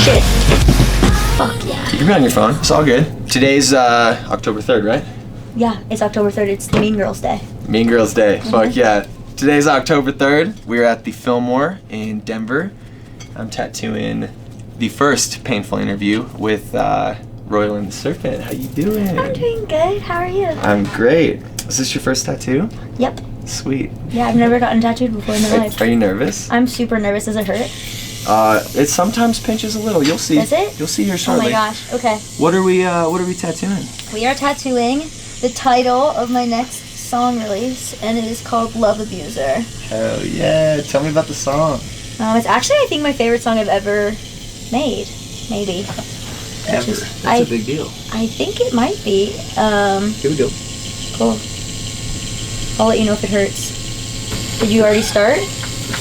shit. Fuck yeah. You can be on your phone. It's all good. Today's October 3rd, right? Yeah, it's October 3rd. It's the Mean Girls Day. Mean Girls Day. Fuck yeah. Today's October 3rd. We're at the Fillmore in Denver. I'm tattooing the first painful interview with Royal and the Serpent. How you doing? I'm doing good. How are you? I'm great. Is this your first tattoo? Yep. Sweet. Yeah, I've never gotten tattooed before in my life. Are you nervous? I'm super nervous. Does it hurt? It sometimes pinches a little. You'll see. Does it? You'll see here shortly. Oh my gosh. Okay. What are we tattooing? We are tattooing the title of my next song release, and it is called Love Abuser. Hell yeah. Tell me about the song. It's actually, I think, my favorite song I've ever made. Maybe. Ever. That's a big deal. I think it might be. Here we go. Cool. I'll let you know if it hurts. Did you already start?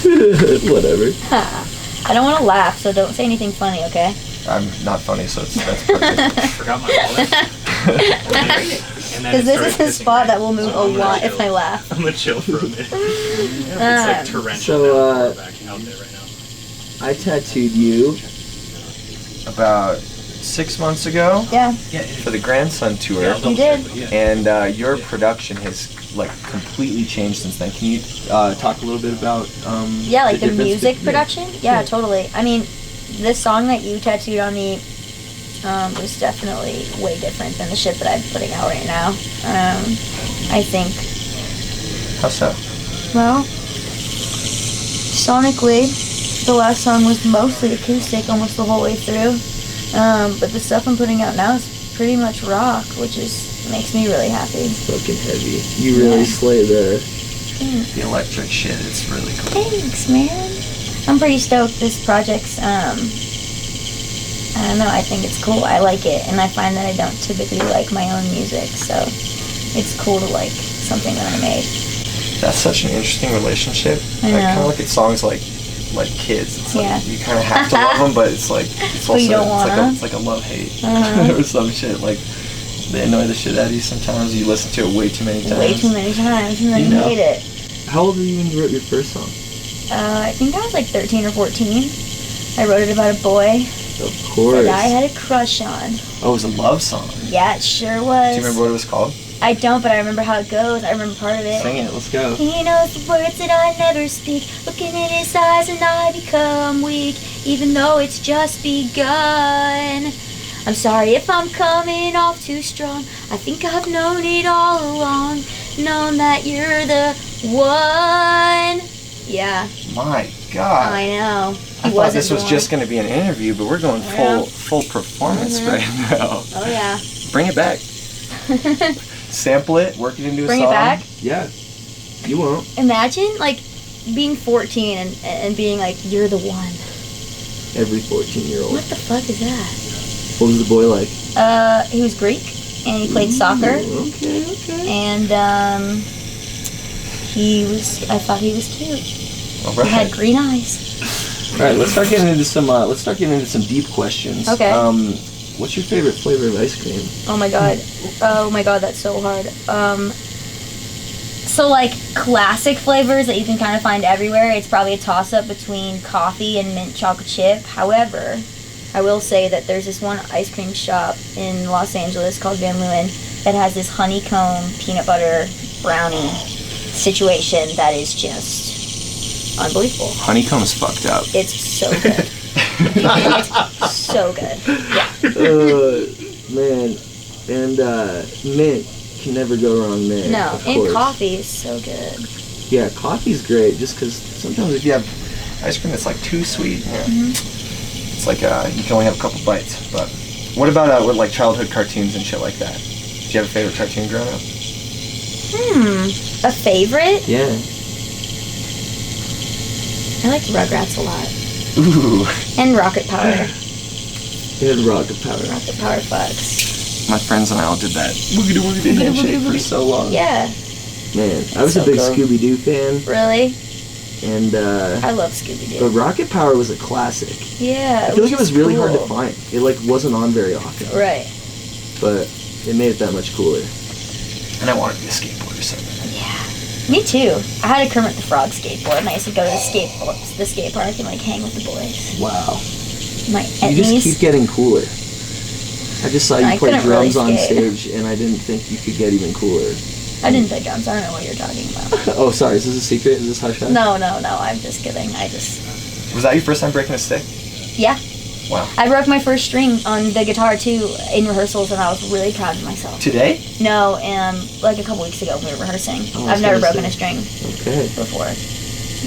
Whatever. I don't want to laugh, so don't say anything funny, okay? I'm not funny, so that's perfect. I forgot my wallet. Because this is a spot that will move a lot if I laugh. I'm gonna chill for a minute. It's like torrential backing out there right now. I tattooed you About 6 months ago. Yeah. For the Grandson tour. You did. And your production has like completely changed since then. Can you talk a little bit about Yeah, like the difference music between- production? Yeah, totally. I mean, this song that you tattooed on me was definitely way different than the shit that I'm putting out right now. I think. How so? Well, sonically, the last song was mostly acoustic almost the whole way through. But the stuff I'm putting out now is pretty much rock, which makes me really happy. fucking heavy. You really slay the The electric shit. It's really cool. Thanks, man. I'm pretty stoked. This project's, I don't know, I think it's cool. I like it, and I find that I don't typically like my own music, so it's cool to like something that I made. That's such an interesting relationship. I I know. kind of look at songs like kids. It's like Yeah. you kind of have to love them, but it's like it's also you don't it's like a love hate Uh-huh. or some shit. Like they annoy the shit out of you sometimes. You listen to it way too many times. Way too many times, and then You you know. hate it. How old were you when you wrote your first song? I think I was like 13 or 14. I wrote it about a boy Of course. that I had a crush on. Oh, it was a love song. Yeah, it sure was. Do you remember what it was called? I don't, but I remember how it goes. I remember part of it. Sing it. Let's go. He knows the words that I never speak. Looking in his eyes and I become weak, even though it's just begun. I'm sorry if I'm coming off too strong. I think I've known it all along. Known that you're the one. Yeah, My God. I know. I thought this was just going to be an interview, but we're going full performance right now. Oh, yeah. Bring it back. Sample it, work it into a Bring song. it back. Yeah. You won't. Imagine, like, being 14 and being like, you're the one. Every 14-year-old. What the fuck is that? What was the boy like? He was Greek, and he played soccer, Okay. and I thought he was cute. All He had right. green eyes. All right, let's start getting into some deep questions. Okay. What's your favorite flavor of ice cream? Oh my god, that's so hard. So like classic flavors that you can kind of find everywhere, it's probably a toss-up between coffee and mint chocolate chip. However, I will say that there's this one ice cream shop in Los Angeles called Van Leeuwen that has this honeycomb peanut butter brownie situation that is just unbelievable. Honeycomb's fucked up. It's so good. It's so good. Yeah. Man, and mint can never go wrong there. No, of and course. coffee is so good. Yeah, coffee's great. Just because Sometimes if you have ice cream that's like too sweet, it's like you can only have a couple bites. But what about with like childhood cartoons and shit like that? Did you have a favorite cartoon growing up? A favorite? Yeah. I liked Rugrats a lot. Ooh. And Rocket Power. It had rocket power. Rocket Power fucks. My friends and I all did that woogity handshake for so long. Yeah. Man, I was So a big cool. Scooby-Doo fan, Really? and I love but Scooby-Doo. Rocket Power was a classic. Yeah. I feel like it was really hard to cool. find. It like wasn't on very often, Right. but it made it that much cooler. And I wanted to be a skateboarder so bad. Yeah. Me too. I had a Kermit the Frog skateboard, and I used to go to the skate park and like hang with the boys. Wow. my You just keep getting cooler. I just saw you play drums on stage, and I didn't think you could get even cooler. I didn't play drums. I don't know what you're talking about. Oh, sorry. Is this a secret? Is this hush hush? No. I'm just kidding. Was that your first time breaking a stick? Yeah. Wow. I broke my first string on the guitar too in rehearsals, and I was really proud of myself. Today? No, like a couple weeks ago when we were rehearsing. Oh, I've never broken a string I before.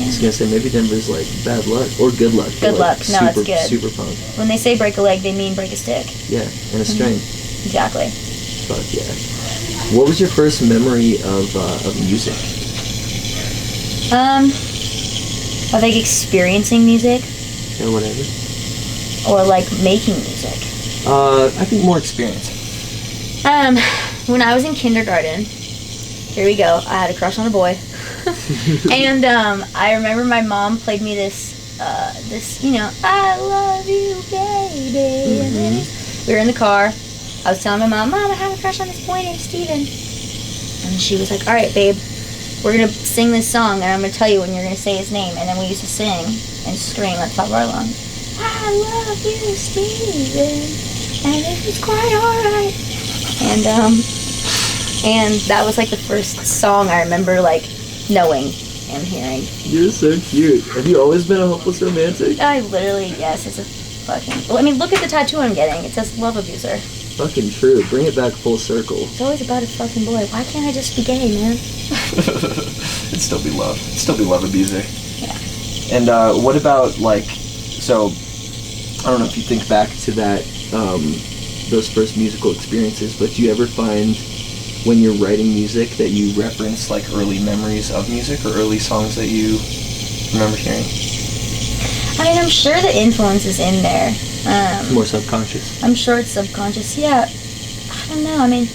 was gonna say maybe Denver's like bad luck or good luck. Good luck. No, it's good. Super punk. When they say break a leg, they mean break a stick. Yeah, and a string. Exactly. Fuck yeah. What was your first memory of music? I think experiencing music. Or whatever. Or like making music. I think more experience. When I was in kindergarten, here we go. I had a crush on a boy. And I remember my mom played me this, I love you, baby. And then we were in the car. I was telling my mom, I have a crush on this boy named Steven. And she was like, all right, babe, we're going to sing this song, and I'm going to tell you when you're going to say his name. And then we used to sing and scream at the top of our lungs, I love you, Steven, and it was quite alright. And that was like the first song I remember like knowing and hearing. You're so cute. Have you always been a hopeless romantic? I literally, yes, it's a fucking... Well, I mean, look at the tattoo I'm getting. It says love abuser. Fucking true. Bring it back full circle. It's always about a fucking boy. Why can't I just be gay, man? It'd still be love. It'd still be love abuser. Yeah. And what about like, so I don't know if you think back to that, those first musical experiences, but do you ever find when you're writing music that you reference like early memories of music or early songs that you remember hearing? I mean, I'm sure the influence is in there. More subconscious? I'm sure it's subconscious. Yeah. I don't know. I mean,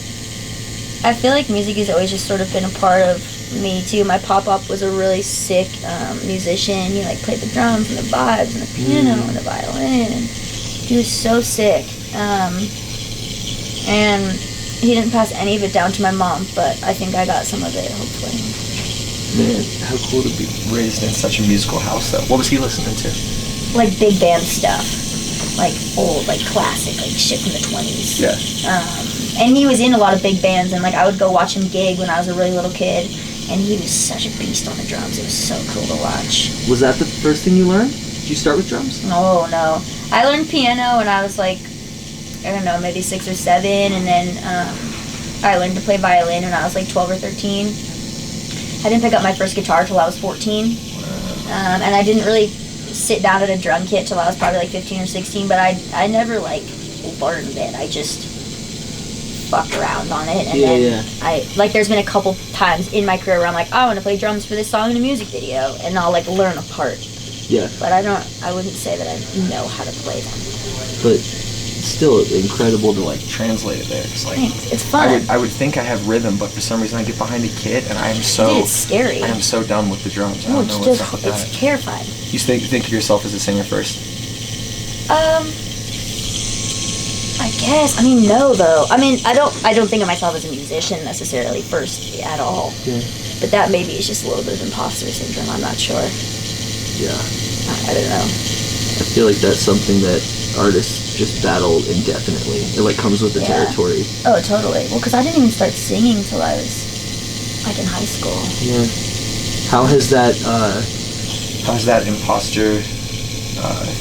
I feel like music has always just sort of been a part of me too. My pop-up was a really sick musician. He like played the drums and the vibes and the piano and the violin. And he was so sick. And he didn't pass any of it down to my mom, but I think I got some of it, hopefully. Man, how cool to be raised in such a musical house, though. What was he listening to? Like big band stuff. Like old, like classic, like shit from the 20s. Yeah. And he was in a lot of big bands, and like I would go watch him gig when I was a really little kid, and he was such a beast on the drums. It was so cool to watch. Was that the first thing you learned? Did you start with drums? No. I learned piano when I was like, I don't know, maybe 6 or 7, and then I learned to play violin when I was like 12 or 13. I didn't pick up my first guitar till I was 14, and I didn't really sit down at a drum kit till I was probably like 15 or 16, but I never like learned it. I just fucked around on it, and then I like there's been a couple times in my career where I'm like, I want to play drums for this song in a music video, and I'll like learn a part. Yeah. But I wouldn't say that I know how to play them. But still incredible to like translate it there. It's like, thanks. It's fun. I would think I have rhythm, but for some reason I get behind a kit and I am so... Dude, it's scary. I am so done with the drums. I don't know what's up with that. It's terrifying. You think of yourself as a singer first? I guess. I mean, no, though. I mean, I don't think of myself as a musician necessarily first at all. Yeah. But that maybe is just a little bit of imposter syndrome. I'm not sure. Yeah. I don't know. I feel like that's something that artists just battle indefinitely. It like comes with the territory. Oh, totally. Well, because I didn't even start singing till I was like in high school. Yeah. How has that imposter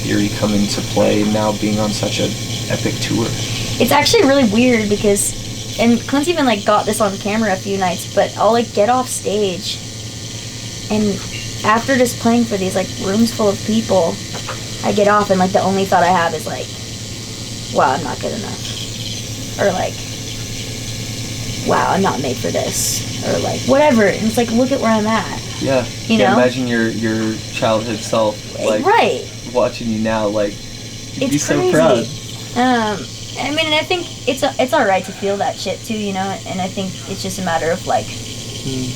theory come into play now being on such an epic tour? It's actually really weird because, and Clint's even like got this on camera a few nights, but I'll like get off stage and after just playing for these like rooms full of people, I get off and like the only thought I have is like, wow, I'm not good enough. Or like, wow, I'm not made for this. Or like, whatever. And it's like, look at where I'm at. Yeah. You know? Imagine your childhood self, like, right. watching you now, like, you'd be so crazy. proud. I mean, and I think it's alright to feel that shit too, you know? And I think it's just a matter of like,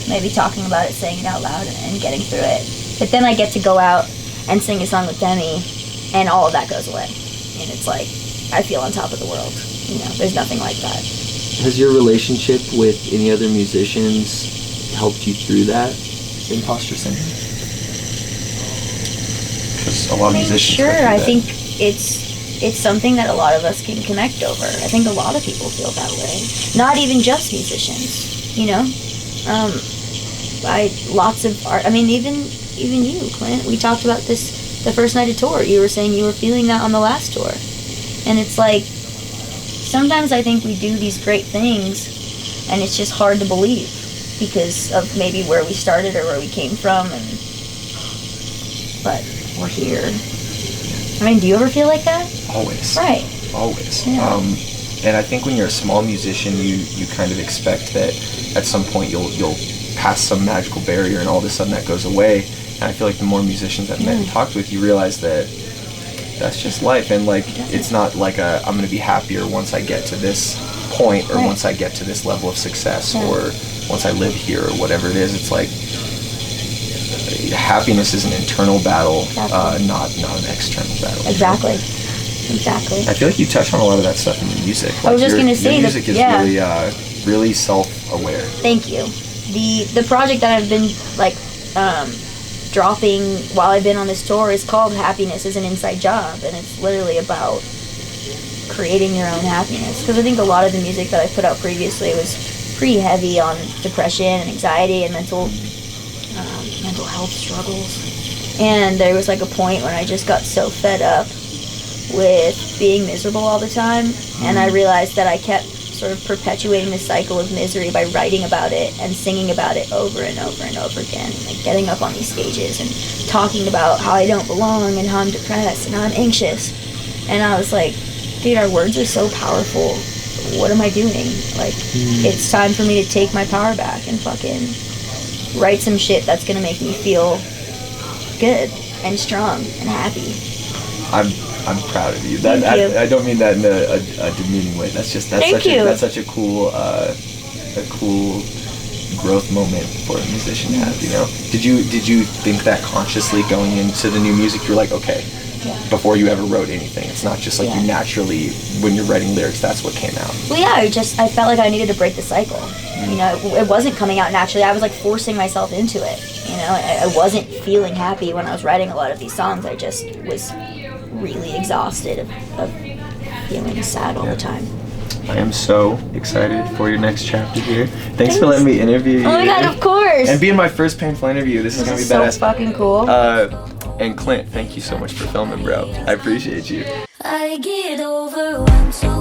maybe talking about it, saying it out loud, and getting through it. But then I get to go out and sing a song with Demi, and all of that goes away. And it's like, I feel on top of the world. You know, there's nothing like that. Has your relationship with any other musicians helped you through that imposter syndrome? Because a lot of musicians sure, go through I that. think it's it's something that a lot of us can connect over. I think a lot of people feel that way. Not even just musicians, you know? Lots of art. I mean, even you, Clint. We talked about this the first night of tour. You were saying you were feeling that on the last tour. And it's like, sometimes I think we do these great things, and it's just hard to believe because of maybe where we started or where we came from, but we're here. I mean, do you ever feel like that? Always. Right. Always. Yeah. And I think when you're a small musician, you kind of expect that at some point you'll pass some magical barrier, and all of a sudden that goes away. And I feel like the more musicians I've met and talked with, you realize that that's just life, and like it's not like I'm gonna be happier once I get to this point, or once I get to this level of success, or once I live here, or whatever it is. It's like happiness is an internal battle, not an external battle. Exactly. I feel like you touch on a lot of that stuff in your music. Like I was just gonna say your music is really self-aware. Thank you. The project that I've been like dropping while I've been on this tour is called Happiness is an Inside Job, and it's literally about creating your own happiness. Because I think a lot of the music that I put out previously was pretty heavy on depression and anxiety and mental health struggles. And there was like a point when I just got so fed up with being miserable all the time, and I realized that I kept sort of perpetuating the cycle of misery by writing about it and singing about it over and over and over again, like getting up on these stages and talking about how I don't belong and how I'm depressed and how I'm anxious. And I was like, dude, our words are so powerful. What am I doing? Like, it's time for me to take my power back and fucking write some shit that's gonna make me feel good and strong and happy. I'm proud of you. Thank you. I don't mean that in a demeaning way. That's such a cool growth moment for a musician to have. You know, did you think that consciously going into the new music? You're like, okay, before you ever wrote anything, it's not just like you naturally, when you're writing lyrics, that's what came out. Well, yeah, I felt like I needed to break the cycle. You know, it wasn't coming out naturally. I was like forcing myself into it. You know, I wasn't feeling happy when I was writing a lot of these songs. I just was really exhausted of feeling sad all the time. I am so excited for your next chapter here. Thanks for letting me interview you. Oh my god, of course! And being my first painful interview, this is gonna be so badass. Fucking cool. And Clint, thank you so much for filming, bro. I appreciate you. I get overwhelmed so